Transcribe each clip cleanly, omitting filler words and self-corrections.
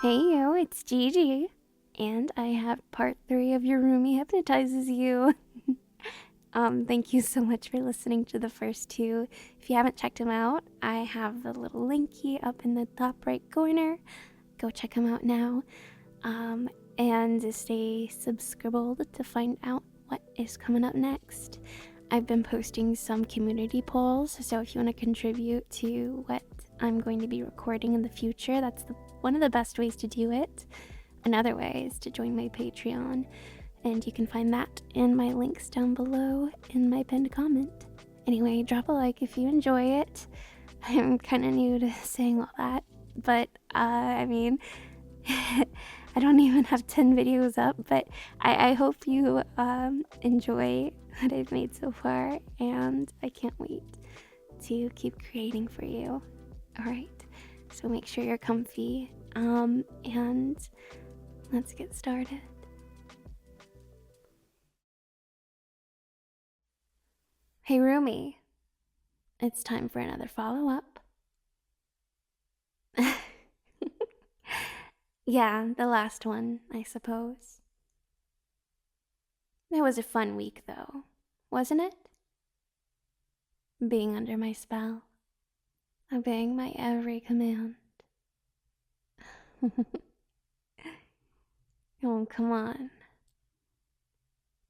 Hey yo, it's Gigi, and I have part 3 of your Roomie Hypnotizes You. Thank you so much for listening to the first 2. If you haven't checked them out, I have the little linky up in the top right corner. Go check them out now. And stay subscribed to find out what is coming up next. I've been posting some community polls, so if you want to contribute to what I'm going to be recording in the future, that's one of the best ways to do it. Another way is to join my Patreon, and you can find that in my links down below in my pinned comment. Anyway, drop a like if you enjoy it. I'm kind of new to saying all that, but I mean, I don't even have 10 videos up, but I hope you enjoy what I've made so far, and I can't wait to keep creating for you. Alright, so make sure you're comfy, and let's get started. Hey Roomie, it's time for another follow-up. Yeah, the last one, I suppose. It was a fun week, though, wasn't it? Being under my spell, obeying my every command. Oh, come on.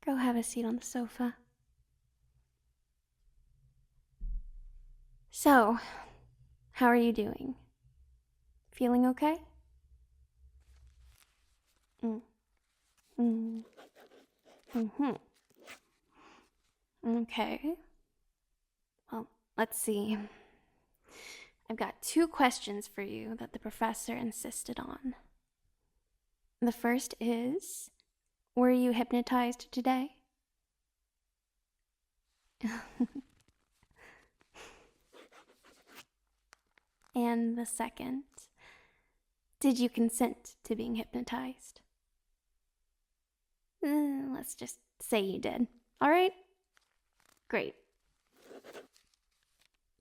Go have a seat on the sofa. So, how are you doing? Feeling okay? Okay. Well, let's see. I've got 2 questions for you that the professor insisted on. The first is, were you hypnotized today? And the second, did you consent to being hypnotized? Let's just say you did. All right? Great.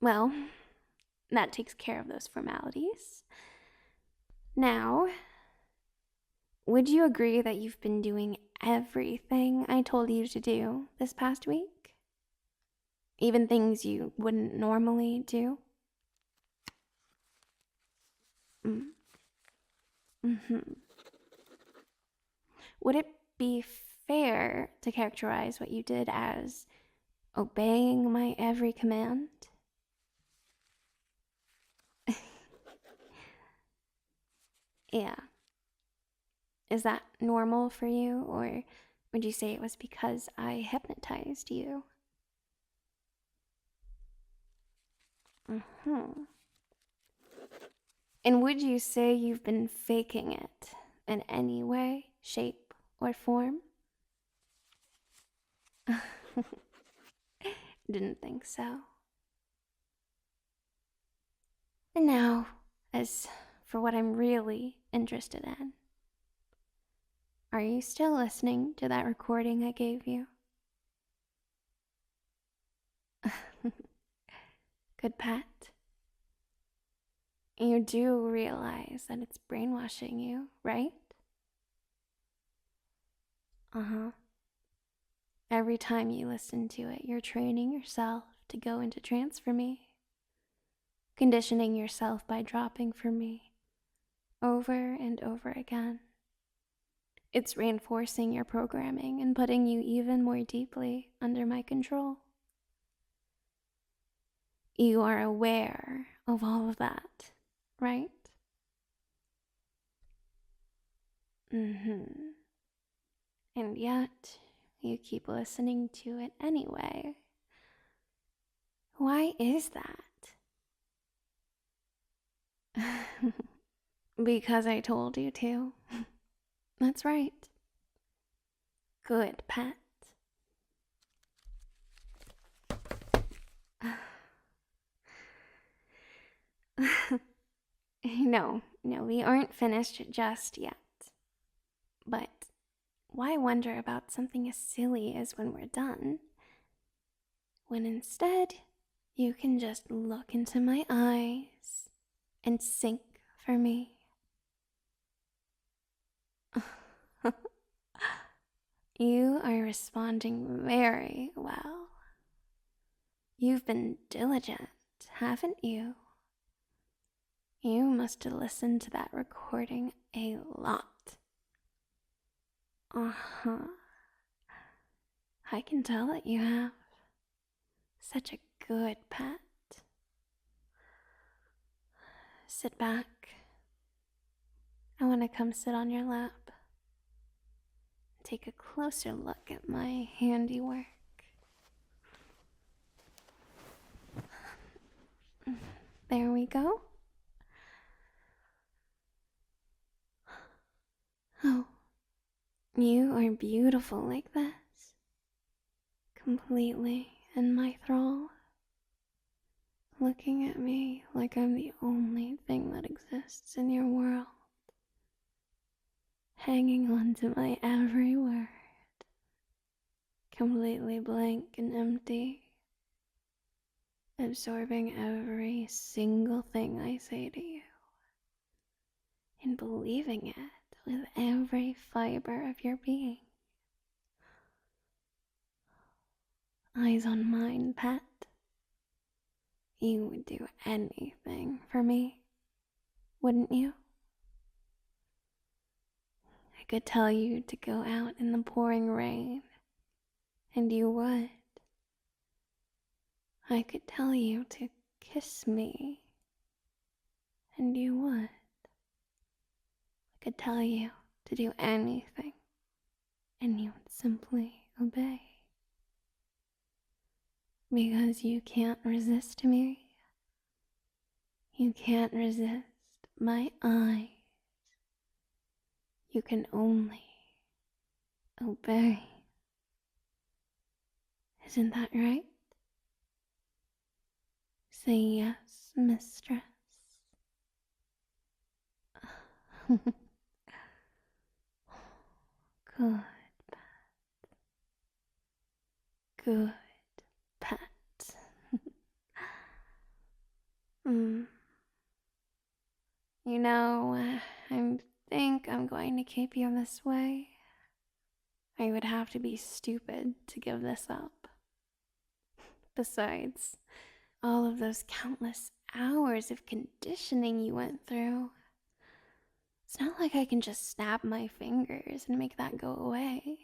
Well, that takes care of those formalities. Now, would you agree that you've been doing everything I told you to do this past week? Even things you wouldn't normally do? Would it be fair to characterize what you did as obeying my every command? Yeah. Is that normal for you, or would you say it was because I hypnotized you? And would you say you've been faking it in any way, shape, or form? Didn't think so. And now, as for what I'm really interested in, are you still listening to that recording I gave you? Good pet. You do realize that it's brainwashing you, right? Every time you listen to it, you're training yourself to go into trance for me, conditioning yourself by dropping for me over and over again. It's reinforcing your programming and putting you even more deeply under my control. You are aware of all of that, right? And yet, you keep listening to it anyway. Why is that? Because I told you to. That's right. Good pet. No, we aren't finished just yet. But why wonder about something as silly as when we're done, when instead you can just look into my eyes and sink for me? You are responding very well. You've been diligent, haven't you? You must have listened to that recording a lot. Uh-huh. I can tell that you have. Such a good pet. Sit back. I want to come sit on your lap. Take a closer look at my handiwork. There we go. Oh, you are beautiful like this. Completely in my thrall. Looking at me like I'm the only thing that exists in your world. Hanging on to my every word. Completely blank and empty. Absorbing every single thing I say to you. And believing it with every fiber of your being. Eyes on mine, pet. You would do anything for me, wouldn't you? I could tell you to go out in the pouring rain, and you would. I could tell you to kiss me, and you would. I could tell you to do anything, and you would simply obey. Because you can't resist me. You can't resist my eyes. You can only obey. Isn't that right? Say yes, mistress. Good pet. Good pet. You know, I think I'm going to keep you this way. I would have to be stupid to give this up. Besides, all of those countless hours of conditioning you went through. It's not like I can just snap my fingers and make that go away.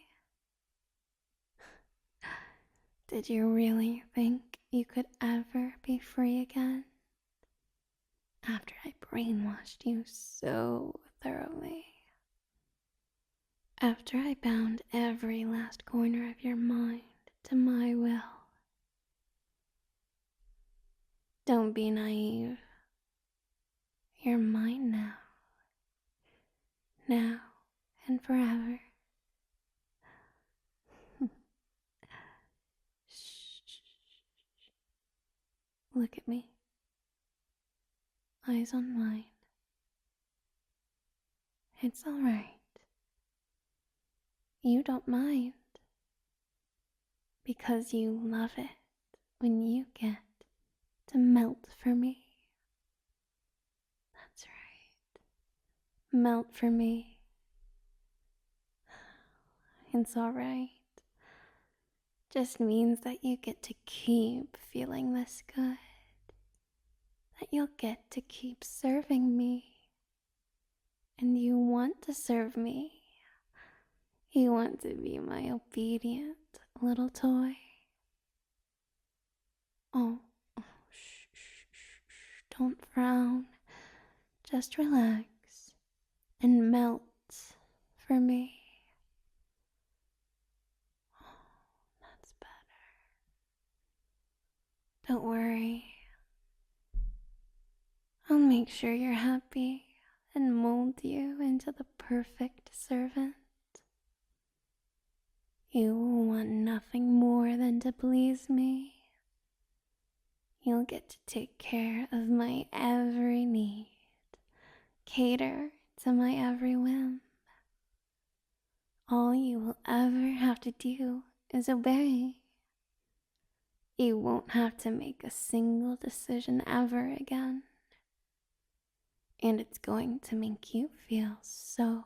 Did you really think you could ever be free again? After I brainwashed you so thoroughly. After I bound every last corner of your mind to my will. Don't be naive. You're mine now. Now and forever. Shh. Look at me. Eyes on mine. It's all right. You don't mind. Because you love it when you get to melt for me. That's right. Melt for me. It's all right. Just means that you get to keep feeling this good. That you'll get to keep serving me. And you want to serve me. You want to be my obedient little toy. Oh, shh. Don't frown. Just relax and melt for me. Oh, that's better. Don't worry. I'll make sure you're happy and mold you into the perfect servant. You will want nothing more than to please me. You'll get to take care of my every need, cater to my every whim. All you will ever have to do is obey. You won't have to make a single decision ever again. And it's going to make you feel so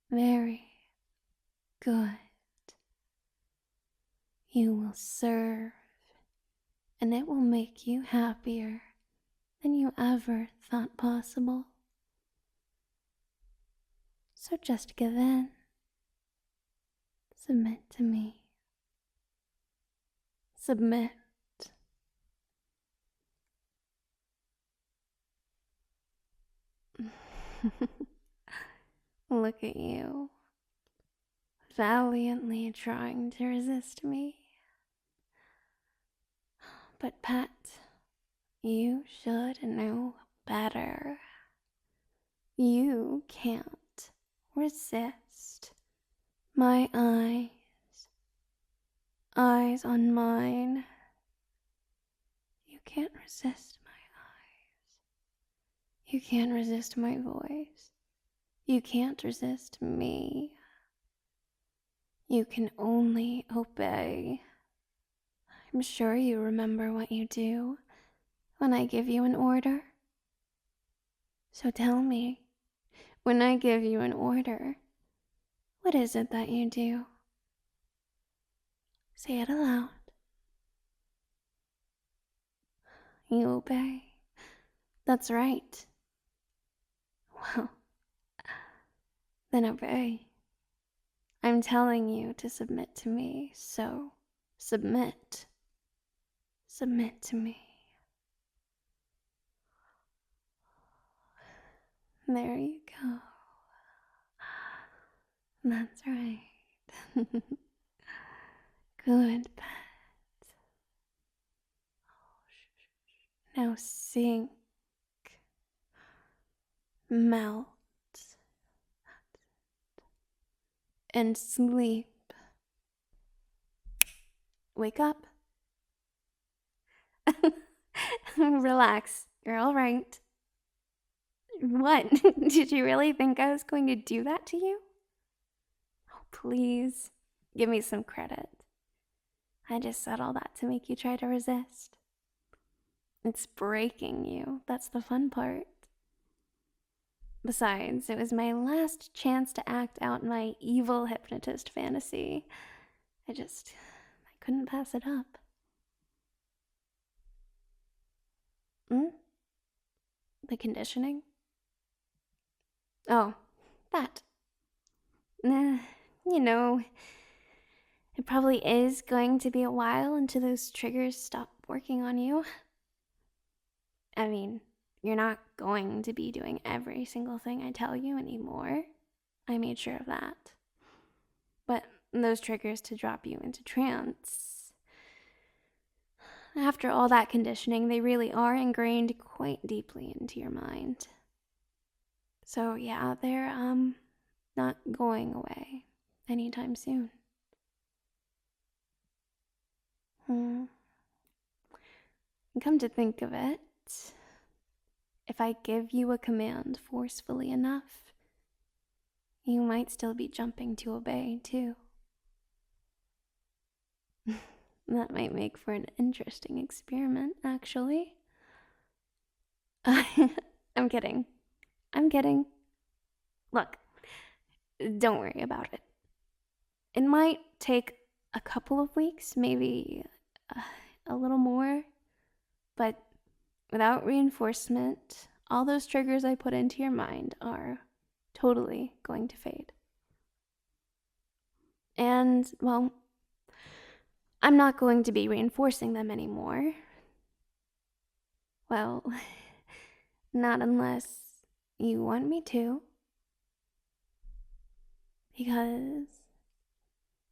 very, Good. You will serve, and it will make you happier than you ever thought possible. So just give in. Submit to me. Submit. Look at you, valiantly trying to resist me. But Pet, you should know better. You can't resist my eyes on mine. You can't resist my eyes. You can't resist my voice. You can't resist me. You can only obey. I'm sure you remember what you do when I give you an order. So tell me, when I give you an order, what is it that you do? Say it aloud. You obey. That's right. Well, then obey. I'm telling you to submit to me, so submit. Submit to me. There you go. That's right. Good pet. Now sink. Melt. And sleep. Wake up. Relax. You're all right. What? Did you really think I was going to do that to you? Oh, please. Give me some credit. I just said all that to make you try to resist. It's breaking you. That's the fun part. Besides, it was my last chance to act out my evil hypnotist fantasy. I couldn't pass it up. The conditioning? Oh, that. You know, it probably is going to be a while until those triggers stop working on you. I mean, you're not going to be doing every single thing I tell you anymore. I made sure of that. But those triggers to drop you into trance, after all that conditioning, they really are ingrained quite deeply into your mind. So yeah, they're not going away anytime soon. And come to think of it, if I give you a command forcefully enough, you might still be jumping to obey too. That might make for an interesting experiment, actually. I'm kidding. Look, don't worry about it. It might take a couple of weeks, maybe a little more, but without reinforcement, all those triggers I put into your mind are totally going to fade. And, well, I'm not going to be reinforcing them anymore. Well, not unless you want me to. Because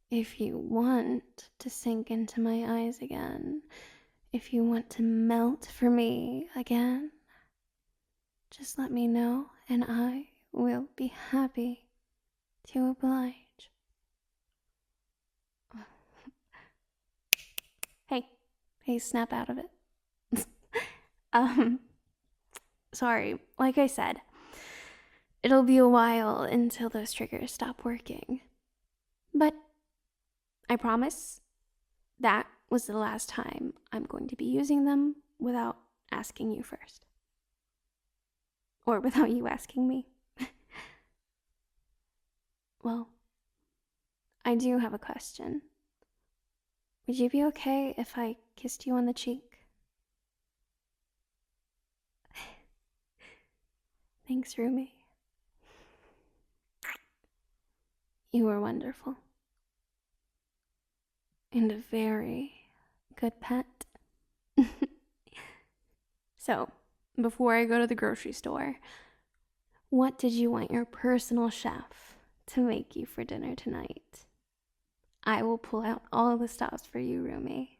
if you want to sink into my eyes again, if you want to melt for me again, just let me know and I will be happy to oblige. Hey, snap out of it. Sorry, like I said, it'll be a while until those triggers stop working. But I promise that was the last time I'm going to be using them without asking you first. Or without you asking me. Well, I do have a question. Would you be okay if I kissed you on the cheek? Thanks, Roomie. You were wonderful. And a very good pet. So, before I go to the grocery store, what did you want your personal chef to make you for dinner tonight? I will pull out all the stops for you, Roomie.